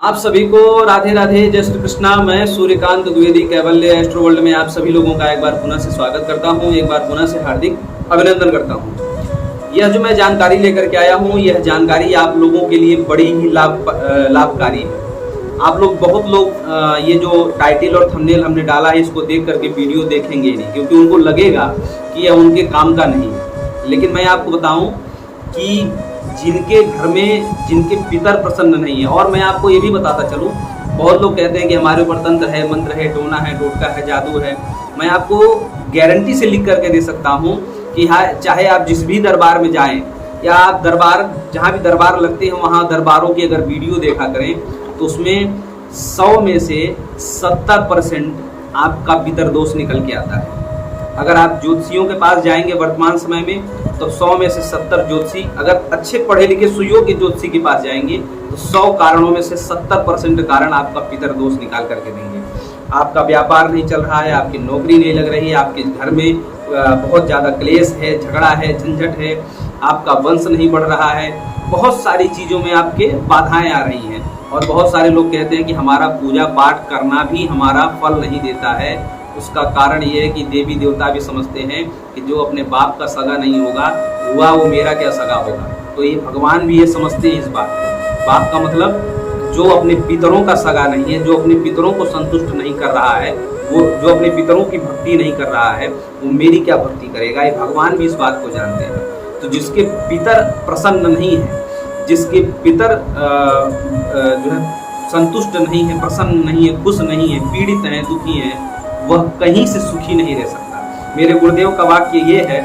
आप सभी को राधे राधे, जय श्री कृष्णा। मैं सूर्यकांत द्विवेदी कैवल्य एस्ट्रो वर्ल्ड में आप सभी लोगों का एक बार पुनः से स्वागत करता हूं, एक बार पुनः से हार्दिक अभिनंदन करता हूं। यह जो मैं जानकारी लेकर के आया हूं, यह जानकारी आप लोगों के लिए बड़ी ही लाभकारी है। आप लोग बहुत लोग ये जो टाइटल और थंबनेल हमने डाला है इसको देख करके वीडियो देखेंगे नहीं, क्योंकि उनको लगेगा कि यह उनके काम का नहीं है। लेकिन मैं आपको बताऊं कि जिनके घर में जिनके पितर प्रसन्न नहीं है, और मैं आपको ये भी बताता चलूं, बहुत लोग कहते हैं कि हमारे ऊपर तंत्र है, मंत्र है, टोना है, टोटका है, जादू है। मैं आपको गारंटी से लिख करके दे सकता हूं कि हाँ, चाहे आप जिस भी दरबार में जाएं या आप दरबार जहां भी दरबार लगते हैं वहां दरबारों की अगर वीडियो देखा करें तो उसमें 100 में से 70% आपका पितर दोष निकल के आता है। अगर आप ज्योतिषियों के पास जाएंगे वर्तमान समय में तो 100 में से 70 ज्योतिषी, अगर अच्छे पढ़े लिखे सुयोग्य ज्योतिषी के पास जाएंगे तो 100 कारणों में से 70% कारण आपका पितर दोष निकाल करके देंगे। आपका व्यापार नहीं चल रहा है, आपकी नौकरी नहीं लग रही है, आपके घर में बहुत ज़्यादा क्लेश है, झगड़ा है, झंझट है, आपका वंश नहीं बढ़ रहा है, बहुत सारी चीज़ों में आपके बाधाएं आ रही हैं। और बहुत सारे लोग कहते हैं कि हमारा पूजा पाठ करना भी हमारा फल नहीं देता है। उसका कारण ये है कि देवी देवता भी समझते हैं कि जो अपने बाप का सगा नहीं होगा हुआ वो मेरा क्या सगा होगा। तो ये भगवान भी ये समझते हैं इस बात को। बाप का मतलब जो अपने पितरों का सगा नहीं है, जो अपने पितरों को संतुष्ट नहीं कर रहा है, वो जो अपने पितरों की भक्ति नहीं कर रहा है, वो मेरी क्या भक्ति करेगा। ये भगवान भी इस बात को जानते हैं। तो जिसके पितर प्रसन्न नहीं है, जिसके पितर जो है संतुष्ट नहीं है, प्रसन्न नहीं है, खुश नहीं है, पीड़ित हैं, दुखी हैं, वह कहीं से सुखी नहीं रह सकता। मेरे गुरुदेव का वाक्य ये है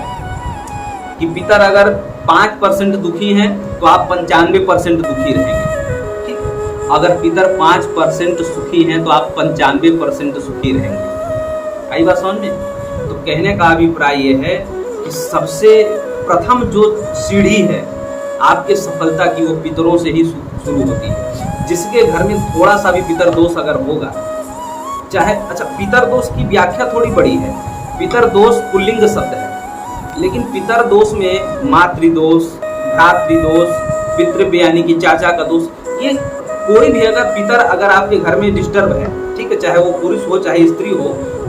कि पितर अगर 5% दुखी हैं तो आप 95% दुखी रहेंगे। ठीक, अगर पितर 5% सुखी हैं तो आप 95% सुखी रहेंगे। आई बात समझ में? तो कहने का अभिप्राय ये है कि सबसे प्रथम जो सीढ़ी है आपके सफलता की वो पितरों से ही शुरू होती है। जिसके घर में थोड़ा सा भी पितर दोष अगर होगा, चाहे अच्छा पितर दोष की व्याख्या थोड़ी बड़ी है। पितर दोष पुल्लिंग शब्द है, लेकिन पितर दोष में मातृदोष, भ्रातृदोष, पितृव्य यानी कि चाचा का दोष, ये कोई भी अगर पितर अगर आपके घर में डिस्टर्ब है, ठीक है, चाहे वो पुरुष हो चाहे स्त्री हो,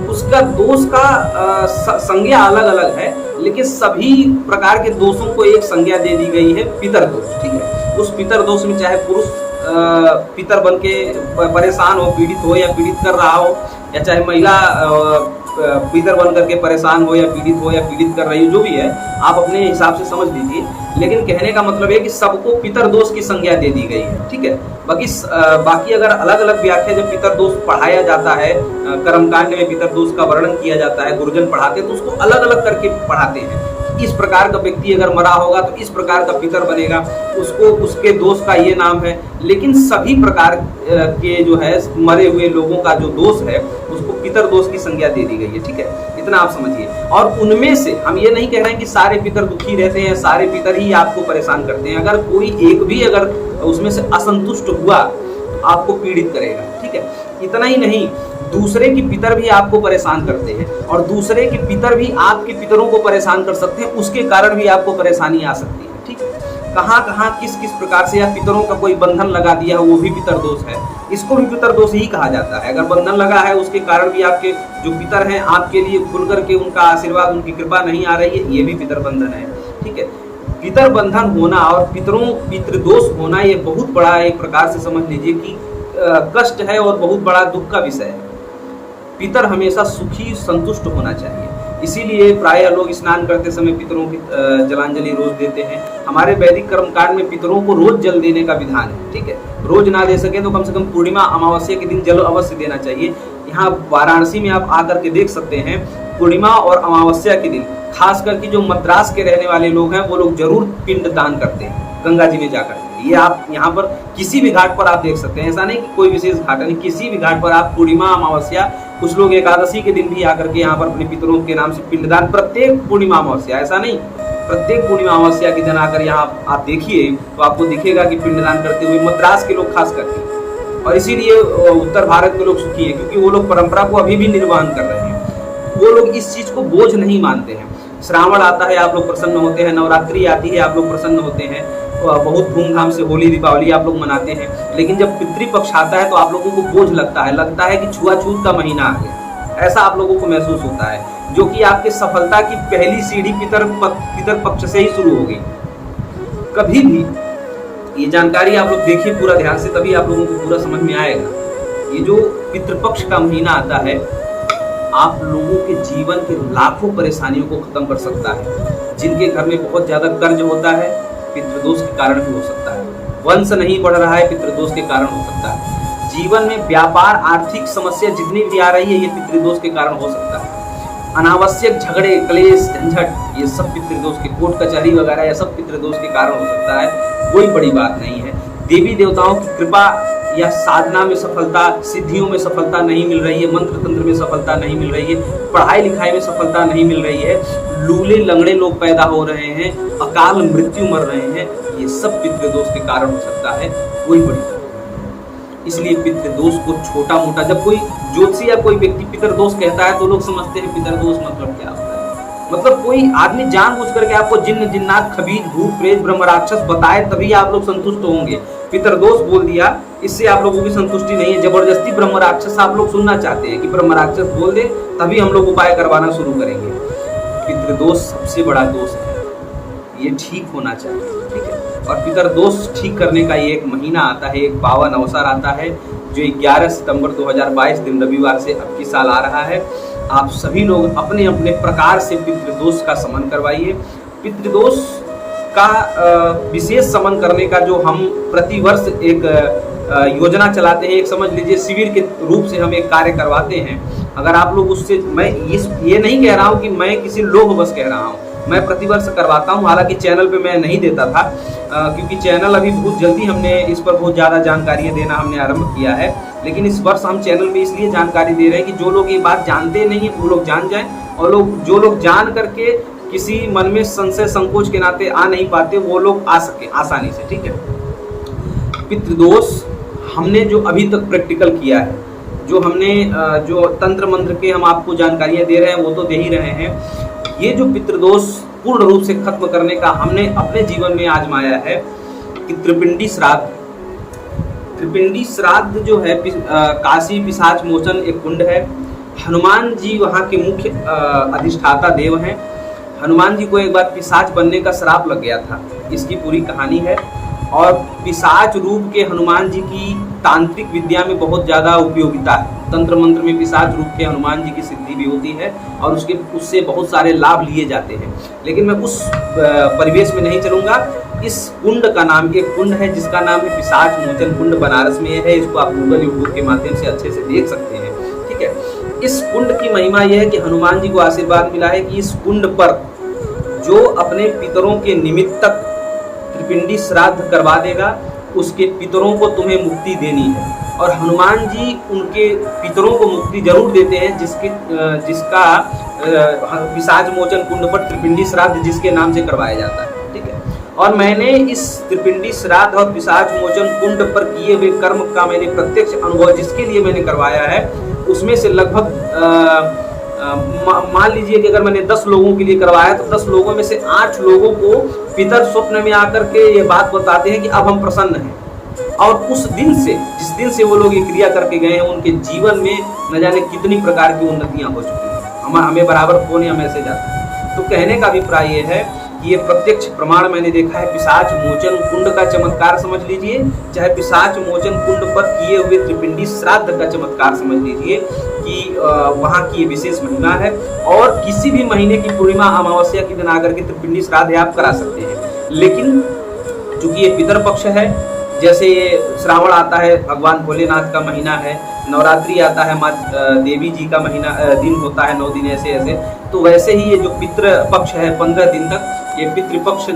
उसका दोष का संज्ञा अलग अलग है, लेकिन सभी प्रकार के दोषों को एक संज्ञा दे दी गई है, पितर दोष। ठीक है, उस पितर दोष में चाहे पुरुष पितर बन के परेशान हो, पीड़ित हो या पीड़ित कर रहा हो, या चाहे महिला पितर बन करके परेशान हो या पीड़ित कर रही हो, जो भी है आप अपने हिसाब से समझ लीजिए। लेकिन कहने का मतलब है कि सबको पितर दोष की संज्ञा दे दी गई है। ठीक है, बाकी अगर अलग अलग व्याख्या जब पितर दोष पढ़ाया जाता है, कर्मकांड में पितर दोष का वर्णन किया जाता है, गुरुजन पढ़ाते हैं तो उसको अलग अलग करके पढ़ाते हैं। इस प्रकार का व्यक्ति अगर मरा होगा तो इस प्रकार का पितर बनेगा, उसको उसके दोष का ये नाम है। लेकिन सभी प्रकार के जो है मरे हुए लोगों का जो दोष है उसको पितर दोष की संज्ञा दे दी गई है। ठीक है, इतना आप समझिए। और उनमें से हम ये नहीं कह रहे हैं कि सारे पितर दुखी रहते हैं, सारे पितर ही आपको परेशान करते हैं। अगर कोई एक भी अगर उसमें से असंतुष्ट हुआ तो आपको पीड़ित करेगा। ठीक है, इतना ही नहीं, दूसरे की पितर भी आपको परेशान करते हैं और दूसरे के पितर भी आपके पितरों को परेशान कर सकते हैं, उसके कारण भी आपको परेशानी आ सकती है। ठीक है, कहाँ कहाँ किस किस प्रकार से या पितरों का कोई बंधन लगा दिया वो भी पितर दोष है, इसको भी पितर दोष ही कहा जाता है। अगर बंधन लगा है उसके कारण भी आपके जो पितर हैं आपके लिए खुल करके उनका आशीर्वाद, उनकी कृपा नहीं आ रही है, ये भी पितर बंधन है। ठीक है, पितर बंधन होना और पितृदोष होना ये बहुत बड़ा एक प्रकार से समझ लीजिए कि कष्ट है और बहुत बड़ा दुख का विषय है। पितर हमेशा सुखी संतुष्ट होना चाहिए, इसीलिए प्रायः लोग स्नान करते समय पितरों की जलांजलि रोज देते हैं। हमारे वैदिक कर्मकांड में पितरों को रोज जल देने का विधान है। ठीक है, रोज ना दे सके तो कम से कम पूर्णिमा अमावस्या के दिन जल अवश्य देना चाहिए। यहाँ वाराणसी में आप आकर के देख सकते हैं, पूर्णिमा और अमावस्या के दिन खास करके जो मद्रास के रहने वाले लोग हैं वो लोग जरूर पिंड दान करते हैं गंगा जी में जाकर। ये आप यहाँ पर किसी भी घाट पर आप देख सकते हैं, ऐसा नहीं कि कोई विशेष घाट है, किसी भी घाट पर आप पूर्णिमा अमावस्या, कुछ लोग एकादशी के दिन भी आकर के यहाँ पर अपने पितरों के नाम से पिंडदान, प्रत्येक पूर्णिमा अमावस्या, ऐसा नहीं, प्रत्येक पूर्णिमा अमावस्या के दिन आकर यहाँ आप देखिए तो आपको दिखेगा कि पिंडदान करते हुए मद्रास के लोग खास करके। और इसीलिए उत्तर भारत के लोग सुखी हैं, क्योंकि वो लोग परंपरा को अभी भी निर्वहन कर रहे हैं। वो लोग इस चीज को बोझ नहीं मानते हैं। श्रावण आता है आप लोग प्रसन्न होते हैं, नवरात्रि आती है आप लोग प्रसन्न होते हैं, बहुत धूमधाम से होली दीपावली आप लोग मनाते हैं, लेकिन जब पितृपक्ष आता है तो आप लोगों को बोझ लगता है कि छुआछूत का महीना आ गया, ऐसा आप लोगों को महसूस होता है, जो कि आपके सफलता की पहली सीढ़ी पितर पक्ष से ही शुरू होगी। कभी भी ये जानकारी आप लोग देखिए पूरा ध्यान से, तभी आप लोगों को पूरा समझ में आएगा। ये जो पितृपक्ष का महीना आता है आप लोगों के जीवन के लाखों परेशानियों को खत्म कर सकता है। जिनके घर में बहुत ज्यादा कर्ज होता है पितृदोष के कारण भी हो सकता है, वंश नहीं बढ़ रहा है पितृदोष के कारण हो सकता है, जीवन में व्यापार आर्थिक समस्या जितनी भी आ रही है ये पितृदोष के कारण हो सकता है, अनावश्यक झगड़े क्लेश झंझट ये सब पितृदोष के, कोर्ट कचहरी वगैरह ये सब पितृदोष के कारण हो सकता है। कोई बड़ी बात नहीं है। देवी देवताओं की कृपा या साधना में सफलता, सिद्धियों में सफलता नहीं मिल रही है, मंत्र तंत्र में सफलता नहीं मिल रही है, पढ़ाई लिखाई में सफलता नहीं मिल रही है, लूले लंगड़े लोग पैदा हो रहे हैं, अकाल मृत्यु मर रहे हैं, ये सब पितृदोष के कारण हो सकता है। कोई बड़ी बात नहीं। इसलिए पितृदोष को छोटा मोटा, जब कोई ज्योतिषी या कोई व्यक्ति पितृदोष कहता है तो लोग समझते हैं पितृदोष मतलब क्या होता है। मतलब कोई आदमी जानबूझ करके आपको जिन्न जिन्नात खबीज भूत प्रेत ब्रह्म राक्षस बताए तभी आप लोग संतुष्ट होंगे। पितृदोष बोल दिया इससे आप लोगों की संतुष्टि नहीं है, जबरदस्ती ब्रह्म राक्षस आप लोग सुनना चाहते हैं कि ब्रह्म राक्षस बोल दे तभी हम लोग उपाय करवाना शुरू करेंगे। पितृदोष सबसे बड़ा दोष है, ये ठीक होना चाहिए, ठीक है। और पितृदोष ठीक करने का ये एक महीना आता है, एक पावन अवसर आता है जो 11 सितंबर 2022 दिन रविवार से अब की साल आ रहा है। आप सभी लोग अपने अपने प्रकार से पितृदोष का समन करवाइए। पितृदोष का विशेष समन करने का जो हम प्रतिवर्ष एक योजना चलाते हैं, एक समझ लीजिए शिविर के रूप से हम एक कार्य करवाते हैं। अगर आप लोग उससे, मैं ये नहीं कह रहा हूँ कि मैं किसी लोभवश कह रहा हूँ, मैं प्रतिवर्ष करवाता हूँ। हालांकि चैनल पे मैं नहीं देता था क्योंकि चैनल अभी बहुत जल्दी हमने इस पर बहुत ज़्यादा जानकारियाँ देना हमने आरंभ किया है, लेकिन इस वर्ष हम चैनल पे इसलिए जानकारी दे रहे हैं कि जो लोग ये बात जानते नहीं है वो लोग जान जाएं, और जो लोग जान करके किसी मन में संशय संकोच के नाते आ नहीं पाते वो लोग आ सके आसानी से, ठीक है। पितृदोष हमने जो अभी तक प्रैक्टिकल किया है, जो हमने जो तंत्र मंत्र के हम आपको जानकारियाँ दे रहे हैं वो तो दे ही रहे हैं। ये जो पितृदोष पूर्ण रूप से खत्म करने का हमने अपने जीवन में आजमाया है कि त्रिपिंडी श्राद्ध। त्रिपिंडी श्राद्ध जो है काशी पिशाच मोचन एक कुंड है। हनुमान जी वहाँ के मुख्य अधिष्ठाता देव हैं। हनुमान जी को एक बार पिशाच बनने का श्राप लग गया था, इसकी पूरी कहानी है। और पिशाच रूप के हनुमान जी की तांत्रिक विद्या में बहुत ज़्यादा उपयोगिता है। तंत्र मंत्र में पिशाच रूप के हनुमान जी की सिद्धि भी होती है और उससे बहुत सारे लाभ लिए जाते हैं, लेकिन मैं उस परिवेश में नहीं चलूँगा। इस कुंड का नाम, एक कुंड है जिसका नाम है पिशाच मोचन कुंड, बनारस में है। इसको आप गूगल यूट्यूब के माध्यम से अच्छे से देख सकते हैं, ठीक है। इस कुंड की महिमा यह है कि हनुमान जी को आशीर्वाद मिला है कि इस कुंड पर जो अपने पितरों के निमित्तक त्रिपिंडी श्राद्ध करवा देगा उसके पितरों को तुम्हें मुक्ति देनी है। और हनुमान जी उनके पितरों को मुक्ति जरूर देते हैं जिसका पिशाच मोचन कुंड पर त्रिपिंडी श्राद्ध जिसके नाम से करवाया जाता है, ठीक है। और मैंने इस त्रिपिंडी श्राद्ध और पिशाच मोचन कुंड पर किए हुए कर्म का मैंने प्रत्यक्ष अनुभव जिसके लिए मैंने करवाया है, उसमें से लगभग मान लीजिए कि अगर मैंने 10 लोगों के लिए करवाया तो 10 लोगों में से 8 लोगों को पितर स्वप्न में आकर के ये बात बताते हैं कि अब हम प्रसन्न हैं। और उस दिन से, जिस दिन से वो लोग ये क्रिया करके गए हैं, उनके जीवन में न जाने कितनी प्रकार की उन्नतियां हो चुकी हैं। हमें बराबर फोन या मैसेज आता है। तो कहने का अभिप्राय ये है कि ये प्रत्यक्ष प्रमाण मैंने देखा है। पिशाच मोचन कुंड का चमत्कार समझ लीजिए, चाहे पिशाच मोचन कुंड पर किए हुए त्रिपिंडी श्राद्ध का चमत्कार समझ लीजिए कि वहाँ की ये विशेष महिमा है। और किसी भी महीने की पूर्णिमा अमावस्या के दिन आकर के त्रिपिंडी श्राद्ध आप करा सकते हैं। लेकिन चूंकि ये पितरपक्ष है, जैसे ये श्रावण आता है भगवान भोलेनाथ का महीना है, नवरात्रि आता है माँ देवी जी का महीना दिन होता है 9 दिन ऐसे ऐसे, तो वैसे ही ये जो पितृ पक्ष है 15 दिन तक ये पितृपक्ष,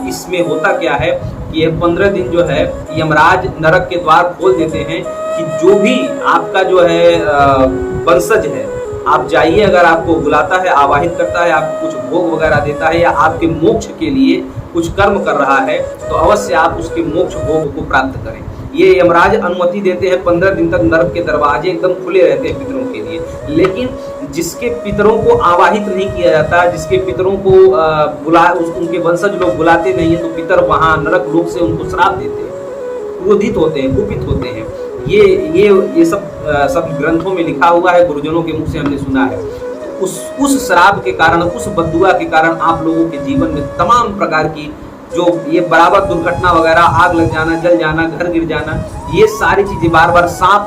इसमें होता क्या है कि ये 15 दिन जो है यमराज नरक के द्वार खोल देते हैं कि जो भी आपका जो है वंशज है, आप जाइए, अगर आपको बुलाता है, आवाहित करता है, आपको कुछ भोग वगैरह देता है या आपके मोक्ष के लिए कुछ कर्म कर रहा है तो अवश्य आप उसके मोक्ष भोग को प्राप्त करें। ये यमराज अनुमति देते हैं 15 दिन तक नरक के दरवाजे एकदम खुले रहते हैं पितरों के लिए। लेकिन जिसके पितरों को आवाहित नहीं किया जाता, जिसके पितरों को उनके वंशज लोग बुलाते नहीं है, तो पितर वहाँ नरक लोक से उनको श्राप देते हैं, क्रोधित होते हैं, कुपित होते हैं। ये सब ग्रंथों में लिखा हुआ है, गुरुजनों के मुख से हमने सुना है। तो उस श्राप के कारण, उस बद्दुआ के कारण आप लोगों के जीवन में तमाम प्रकार की जो ये बराबर दुर्घटना वगैरह, आग लग जाना, जल जाना, घर गिर जाना, ये सारी चीजें, बार बार सांप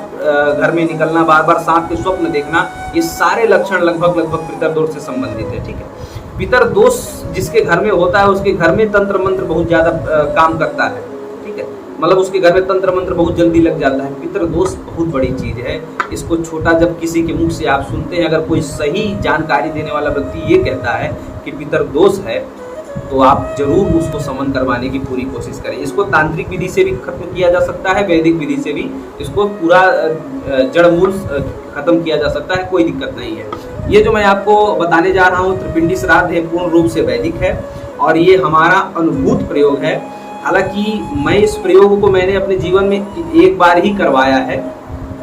घर में निकलना, बार बार सांप के स्वप्न देखना, ये सारे लक्षण लगभग पितर दोष से संबंधित है। ठीक है, पितर दोष जिसके घर में होता है उसके घर में तंत्र मंत्र बहुत ज्यादा काम करता है। ठीक है, मतलब उसके घर में तंत्र मंत्र बहुत जल्दी लग जाता है। पितर दोष बहुत बड़ी चीज है। इसको छोटा जब किसी के मुख से आप सुनते हैं, अगर कोई सही जानकारी देने वाला व्यक्ति ये कहता है कि पितर दोष है, तो आप जरूर उसको समन करवाने की पूरी कोशिश करें। इसको तांत्रिक विधि से भी खत्म किया जा सकता है, वैदिक विधि से भी इसको पूरा जड़मूल खत्म किया जा सकता है, कोई दिक्कत नहीं है। ये जो मैं आपको बताने जा रहा हूँ त्रिपिंडी श्राद्ध है, पूर्ण रूप से वैदिक है और ये हमारा अनुभूत प्रयोग है। हालांकि मैं इस प्रयोग को मैंने अपने जीवन में एक बार ही करवाया है,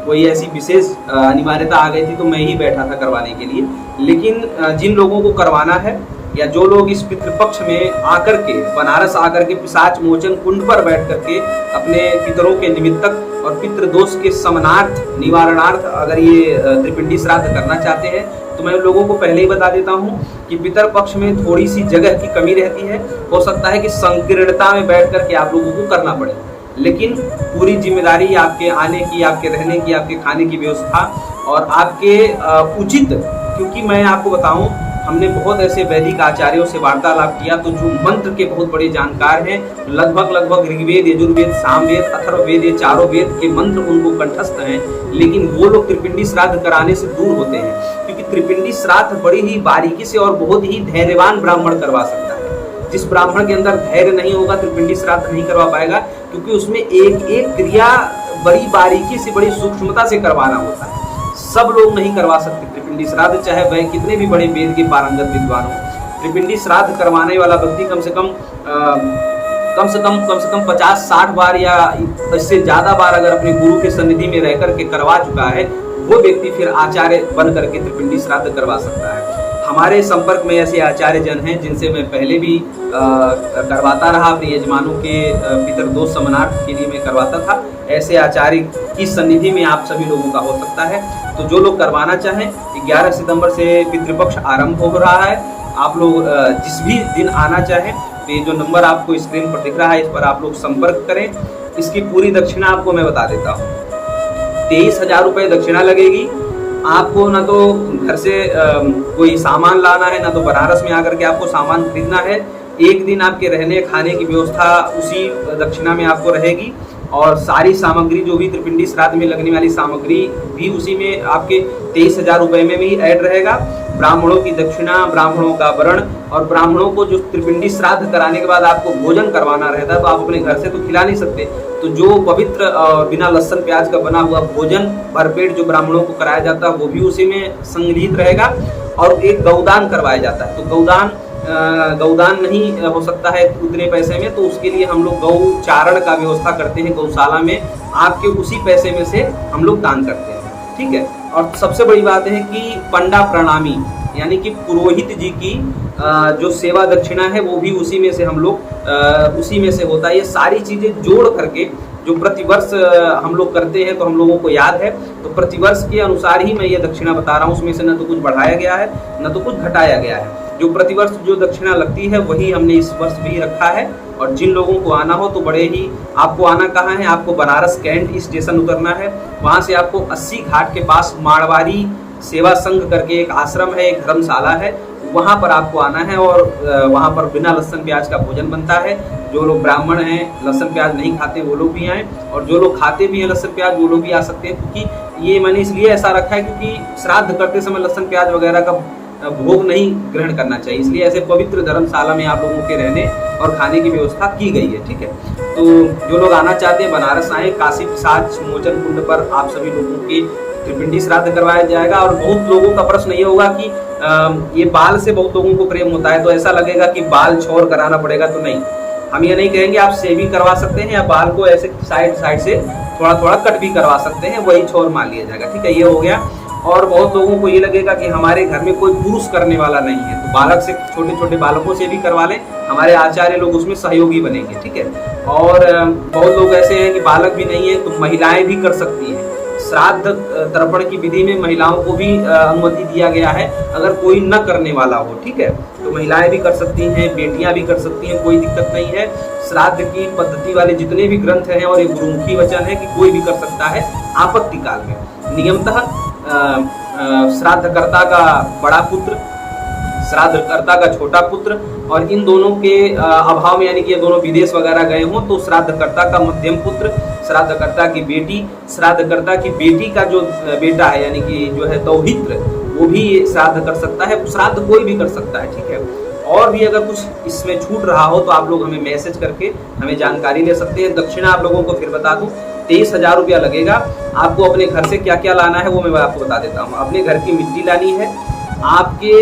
कोई ऐसी विशेष अनिवार्यता आ गई थी तो मैं ही बैठा था करवाने के लिए। लेकिन जिन लोगों को करवाना है या जो लोग इस पितृपक्ष में आकर के, बनारस आकर के पिशाच मोचन कुंड पर बैठ करके अपने पितरों के निमित्तक और पितृदोष के समनार्थ, निवारणार्थ अगर ये त्रिपिंडी श्राद्ध करना चाहते हैं, तो मैं लोगों को पहले ही बता देता हूँ कि पितर पक्ष में थोड़ी सी जगह की कमी रहती है। हो सकता है कि संकीर्णता में बैठ करके आप लोगों को करना पड़े, लेकिन पूरी जिम्मेदारी आपके आने की, आपके रहने की, आपके खाने की व्यवस्था और आपके उचित, क्योंकि मैं आपको बताऊं, हमने बहुत ऐसे वैदिक आचार्यों से वार्तालाप किया तो जो मंत्र के बहुत बड़े जानकार हैं, लगभग ऋग्वेद, यजुर्वेद, सामवेद, अथर्ववेद, ये चारों वेद के मंत्र उनको कंठस्थ हैं, लेकिन वो लोग त्रिपिंडी श्राद्ध कराने से दूर होते हैं, क्योंकि त्रिपिंडी श्राद्ध बड़ी ही बारीकी से और बहुत ही धैर्यवान ब्राह्मण करवा सकता है। जिस ब्राह्मण के अंदर धैर्य नहीं होगा त्रिपिंडी श्राद्ध नहीं करवा पाएगा, क्योंकि उसमें एक एक क्रिया बड़ी बारीकी से, बड़ी सूक्ष्मता से करवाना होता है। सब लोग नहीं करवा सकते त्रिपिंडी श्राद्ध, चाहे वह कितने भी बड़े वेद के पारंगत विद्वान हो। त्रिपिंडी श्राद्ध करवाने वाला व्यक्ति कम से कम 50-60 बार या इससे ज्यादा बार अगर अपने गुरु के सन्निधि में रह करके करवा चुका है, वो व्यक्ति फिर आचार्य बन करके त्रिपिंडी श्राद्ध करवा सकता है। हमारे संपर्क में ऐसे आचार्य जन हैं जिनसे मैं पहले भी करवाता रहा, अपने यजमानों के पितर दोष समनार्थ के लिए मैं करवाता था। ऐसे आचार्य की सन्निधि में आप सभी लोगों का हो सकता है। तो जो लोग करवाना चाहें, 11 सितंबर से पितृपक्ष आरंभ हो रहा है। आप लोग जिस भी दिन आना चाहें, तो ये जो नंबर आपको स्क्रीन पर दिख रहा है, इस पर आप लोग संपर्क करें। इसकी पूरी दक्षिणा आपको मैं बता देता हूँ। 23,000 रुपये दक्षिणा लगेगी। आपको ना तो घर से कोई सामान लाना है, ना तो बनारस में आकर के आपको सामान खरीदना है। एक दिन आपके रहने खाने की व्यवस्था उसी दक्षिणा में आपको रहेगी और सारी सामग्री जो भी त्रिपिंडी श्राद्ध में लगने वाली सामग्री भी उसी में आपके 23,000 रुपये में भी ऐड रहेगा। ब्राह्मणों की दक्षिणा, ब्राह्मणों का वर्ण और ब्राह्मणों को जो त्रिपिंडी श्राद्ध कराने के बाद आपको भोजन करवाना रहता है, तो आप अपने घर से तो खिला नहीं सकते, तो जो पवित्र और बिना लहसुन प्याज का बना हुआ भोजन भरपेट जो ब्राह्मणों को कराया जाता है वो भी उसी में संग्रहित रहेगा। और एक गौदान करवाया जाता है, तो गौदान नहीं हो सकता है उतने पैसे में, तो उसके लिए हम लोग गौचारण का व्यवस्था करते हैं गौशाला में, आपके उसी पैसे में से हम लोग दान करते हैं। ठीक है, और सबसे बड़ी बात है कि पंडा प्रणामी यानी कि पुरोहित जी की जो सेवा दक्षिणा है वो भी उसी में से हम लोग उसी में से होता है। ये सारी चीजें जोड़ करके जो प्रतिवर्ष हम लोग करते हैं, तो हम लोगों को याद है, तो प्रतिवर्ष के अनुसार ही मैं ये दक्षिणा बता रहा हूँ। उसमें से न तो कुछ बढ़ाया गया है न तो कुछ घटाया गया है। जो प्रतिवर्ष जो दक्षिणा लगती है वही हमने इस वर्ष भी रखा है। और जिन लोगों को आना हो तो बड़े ही, आपको आना कहाँ है, आपको बनारस कैंट स्टेशन उतरना है। वहाँ से आपको 80 घाट के पास मारवाड़ी सेवा संघ करके एक आश्रम है, एक धर्मशाला है, वहाँ पर आपको आना है। और वहाँ पर बिना लहसुन प्याज का भोजन बनता है। जो लोग ब्राह्मण हैं, लहसुन प्याज नहीं खाते, वो लोग भी आएँ, और जो लोग खाते भी हैं लहसुन प्याज वो लोग भी आ सकते हैं। क्योंकि ये मैंने इसलिए ऐसा रखा है क्योंकि श्राद्ध करते समय लहसुन प्याज वगैरह का भोग नहीं ग्रहण करना चाहिए, इसलिए ऐसे पवित्र धर्मशाला में आप लोगों के रहने और खाने की व्यवस्था की गई है। ठीक है, तो जो लोग आना चाहते हैं बनारस आए, काशी पिशाच मोचन कुंड पर आप सभी लोगों की त्रिपिंडी श्राद्ध करवाया जाएगा। और बहुत लोगों का प्रश्न ये होगा कि ये बाल से बहुत लोगों को प्रेम होता है, तो ऐसा लगेगा कि बाल छोड़ कराना पड़ेगा, तो नहीं, हम ये नहीं कहेंगे, आप शेव भी करवा सकते हैं या बाल को ऐसे साइड साइड से थोड़ा थोड़ा कट भी करवा सकते हैं, वही छोर मान लिया जाएगा। ठीक है, ये हो गया। और बहुत लोगों को ये लगेगा कि हमारे घर में कोई पुरुष करने वाला नहीं है, तो बालक से, छोटे छोटे बालकों से भी करवा लें, हमारे आचार्य लोग उसमें सहयोगी बनेंगे। ठीक है, और बहुत लोग ऐसे हैं कि बालक भी नहीं है, तो महिलाएं भी कर सकती हैं। श्राद्ध तर्पण की विधि में महिलाओं को भी अनुमति दिया गया है, अगर कोई न करने वाला हो। ठीक है, तो महिलाएं भी कर सकती हैं, बेटियां भी कर सकती हैं, कोई दिक्कत नहीं है। श्राद्ध की पद्धति वाले जितने भी ग्रंथ हैं, और ये गुरुमुखी वचन है कि कोई भी कर सकता है आपत्ति काल में। नियमतः श्राद्धकर्ता का बड़ा पुत्र, श्राद्धकर्ता का छोटा पुत्र, और इन दोनों के अभाव में, यानी कि ये दोनों विदेश वगैरह गए हों, तो श्राद्धकर्ता का मध्यम पुत्र, श्राद्धकर्ता की बेटी, श्राद्धकर्ता की बेटी का जो बेटा है, यानी कि जो है दौहित्र, वो भी श्राद्ध कर सकता है। श्राद्ध कोई भी कर सकता है। ठीक है, और भी अगर कुछ इसमें छूट रहा हो तो आप लोग हमें मैसेज करके हमें जानकारी ले सकते हैं। दक्षिणा आप लोगों को फिर बता दूं, 23,000 रुपया लगेगा। आपको अपने घर से क्या क्या लाना है वो मैं आपको बता देता हूँ। अपने घर की मिट्टी लानी है, आपके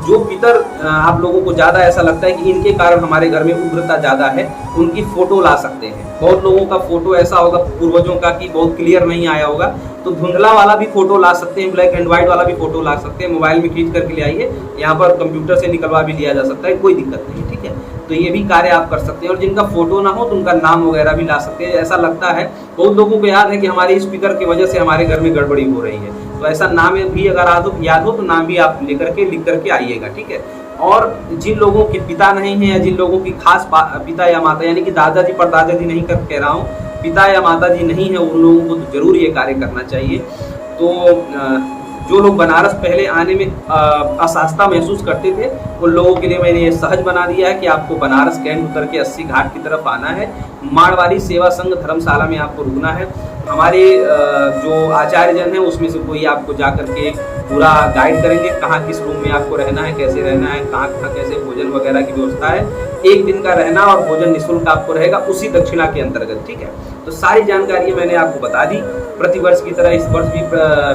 जो पितर आप लोगों को ज़्यादा ऐसा लगता है कि इनके कारण हमारे घर में उग्रता ज़्यादा है, उनकी फ़ोटो ला सकते हैं। बहुत लोगों का फ़ोटो ऐसा होगा पूर्वजों का कि बहुत क्लियर नहीं आया होगा, तो धुंधला वाला भी फ़ोटो ला सकते हैं, ब्लैक एंड व्हाइट वाला भी फ़ोटो ला सकते हैं। मोबाइल में खींच करके ले आइए, यहाँ पर कंप्यूटर से निकलवा भी लिया जा सकता है, कोई दिक्कत नहीं। ठीक है, तो ये भी कार्य आप कर सकते हैं। और जिनका फोटो ना हो तो उनका नाम वगैरह भी ला सकते हैं। ऐसा लगता है बहुत लोगों को याद है कि हमारे स्पीकर की वजह से हमारे घर में गड़बड़ी हो रही है, तो ऐसा नाम भी अगर याद हो तो नाम भी आप लिख करके आइएगा। ठीक है, और जिन लोगों के पिता नहीं है, या जिन लोगों की खास पिता या माता, यानी कि दादाजी परदादाजी नहीं कह रहा हूँ, पिता या माता जी नहीं है, उन लोगों को तो जरूर ये कार्य करना चाहिए। तो जो लोग बनारस पहले आने में असहजता महसूस करते थे, उन लोगों के लिए मैंने ये सहज बना दिया है कि आपको बनारस कैंट उतर के 80 घाट की तरफ आना है। मारवाड़ी सेवा संघ धर्मशाला में आपको रुकना है। हमारे जो आचार्य जन है उसमें से कोई आपको जा करके पूरा गाइड करेंगे, कहाँ किस रूम में आपको रहना है, कैसे रहना है, कहाँ कहाँ कैसे भोजन वगैरह की व्यवस्था है। 1 दिन का रहना और भोजन निःशुल्क आपको रहेगा उसी दक्षिणा के अंतर्गत। ठीक है, तो सारी जानकारी मैंने आपको बता दी। प्रतिवर्ष की तरह इस वर्ष भी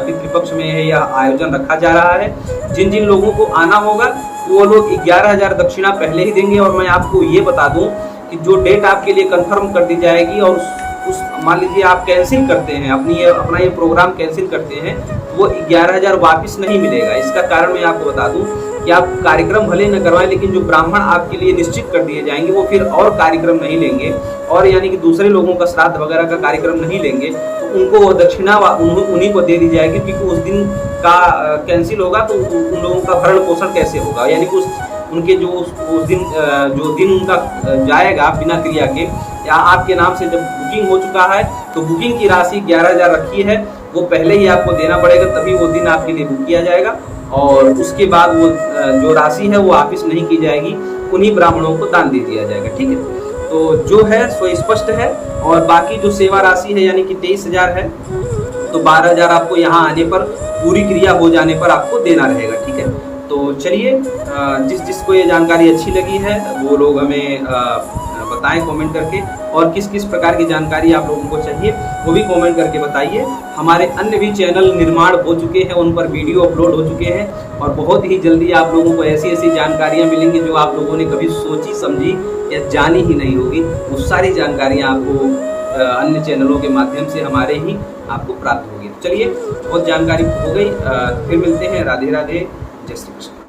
पितृपक्ष में यह आयोजन रखा जा रहा है। जिन जिन लोगों को आना होगा वो लोग 11,000 दक्षिणा पहले ही देंगे। और मैं आपको ये बता दूं कि जो डेट आपके लिए कंफर्म कर दी जाएगी, और उस मान लीजिए आप कैंसिल करते हैं, अपना ये प्रोग्राम कैंसिल करते हैं, तो वो 11,000 वापस नहीं मिलेगा। इसका कारण मैं आपको बता दूं कि आप कार्यक्रम भले न करवाएं, लेकिन जो ब्राह्मण आपके लिए निश्चित कर दिए जाएंगे वो फिर और कार्यक्रम नहीं लेंगे, और यानी कि दूसरे लोगों का श्राद्ध वगैरह का कार्यक्रम नहीं लेंगे, तो उनको वो दक्षिणा उन्हीं को दे दी जाएगी। क्योंकि उस दिन का कैंसिल होगा तो उन लोगों का भरण पोषण कैसे होगा, यानी कि उनके जो दिन उनका जाएगा बिना क्रिया के, या आपके नाम से जब बुकिंग हो चुका है तो बुकिंग की राशि 11,000 रखी है, वो पहले ही आपको देना पड़ेगा, तभी वो दिन आपके लिए बुक किया जाएगा। और उसके बाद वो जो राशि है वो वापस नहीं की जाएगी, उन्हीं ब्राह्मणों को दान दे दिया जाएगा। ठीक है, तो जो है सो स्पष्ट है। और बाकी जो सेवा राशि है यानी कि 23,000 है, तो 12,000 आपको यहाँ आने पर, पूरी क्रिया हो जाने पर आपको देना रहेगा। ठीक है, तो चलिए, जिसको ये जानकारी अच्छी लगी है वो लोग हमें बताएं कमेंट करके, और किस किस प्रकार की जानकारी आप लोगों को चाहिए वो भी कमेंट करके बताइए। हमारे अन्य भी चैनल निर्माण हो चुके हैं, उन पर वीडियो अपलोड हो चुके हैं, और बहुत ही जल्दी आप लोगों को ऐसी ऐसी जानकारियां मिलेंगी जो आप लोगों ने कभी सोची समझी या जानी ही नहीं होगी। वो सारी जानकारियां आपको अन्य चैनलों के माध्यम से हमारे ही आपको प्राप्त होगी। चलिए, बहुत जानकारी हो गई, फिर मिलते हैं। राधे राधे, जय श्री कृष्ण।